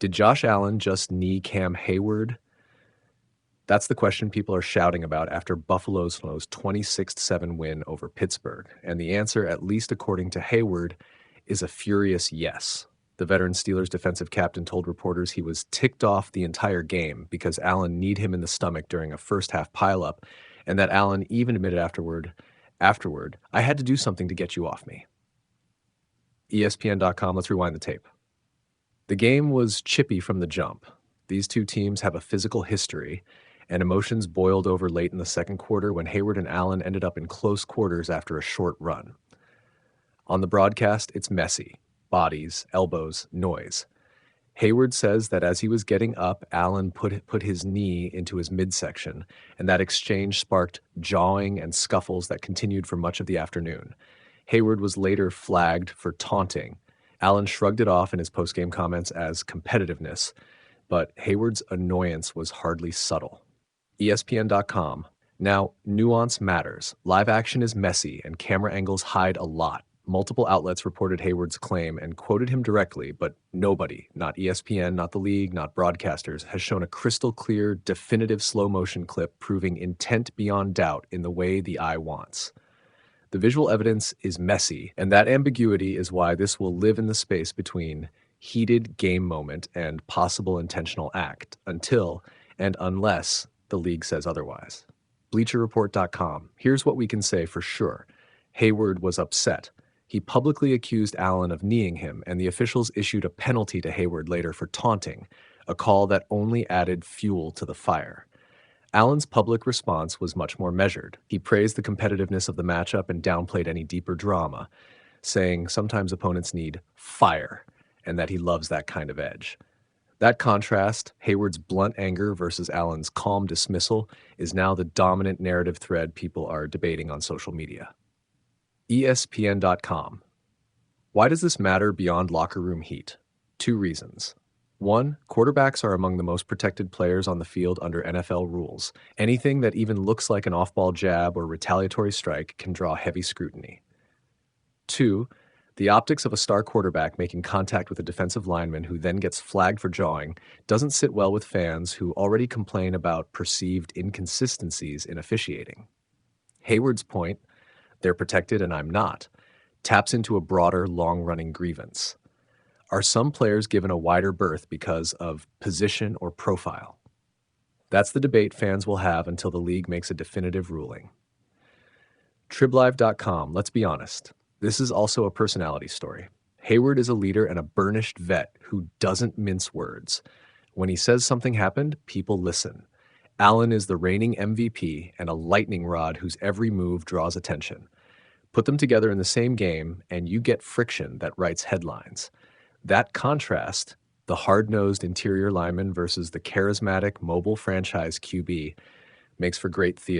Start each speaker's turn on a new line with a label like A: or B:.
A: Did Josh Allen just knee Cam Heyward? That's the question people are shouting about after Buffalo's 26-7 win over Pittsburgh. And the answer, at least according to Heyward, is a furious yes. The veteran Steelers defensive captain told reporters he was ticked off the entire game because Allen kneed him in the stomach during a first-half pileup, and that Allen even admitted afterward, I had to do something to get you off me. ESPN.com, let's rewind the tape. The game was chippy from the jump. These two teams have a physical history, and emotions boiled over late in the second quarter when Heyward and Allen ended up in close quarters after a short run. On the broadcast, it's messy. Bodies, elbows, noise. Heyward says that as he was getting up, Allen put his knee into his midsection, and that exchange sparked jawing and scuffles that continued for much of the afternoon. Heyward was later flagged for taunting. Allen shrugged it off in his postgame comments as competitiveness, but Heyward's annoyance was hardly subtle. ESPN.com. Now, nuance matters. Live action is messy, and camera angles hide a lot. Multiple outlets reported Heyward's claim and quoted him directly, but nobody, not ESPN, not the league, not broadcasters, has shown a crystal clear, definitive slow-motion clip proving intent beyond doubt in the way the eye wants. The visual evidence is messy, and that ambiguity is why this will live in the space between heated game moment and possible intentional act, until and unless the league says otherwise. BleacherReport.com. Here's what we can say for sure. Heyward was upset. He publicly accused Allen of kneeing him, and the officials issued a penalty to Heyward later for taunting, a call that only added fuel to the fire. Allen's public response was much more measured. He praised the competitiveness of the matchup and downplayed any deeper drama, saying sometimes opponents need fire, and that he loves that kind of edge. That contrast, Heyward's blunt anger versus Allen's calm dismissal, is now the dominant narrative thread people are debating on social media. ESPN.com. Why does this matter beyond locker room heat? 2 reasons. 1, quarterbacks are among the most protected players on the field under NFL rules. Anything that even looks like an off-ball jab or retaliatory strike can draw heavy scrutiny. 2, the optics of a star quarterback making contact with a defensive lineman who then gets flagged for jawing doesn't sit well with fans who already complain about perceived inconsistencies in officiating. Heyward's point, they're protected and I'm not, taps into a broader, long-running grievance. Are some players given a wider berth because of position or profile? That's the debate fans will have until the league makes a definitive ruling. TribLive.com, let's be honest. This is also a personality story. Heyward is a leader and a burnished vet who doesn't mince words. When he says something happened, people listen. Allen is the reigning MVP and a lightning rod whose every move draws attention. Put them together in the same game, and you get friction that writes headlines. That contrast, the hard-nosed interior lineman versus the charismatic mobile franchise QB, makes for great theater.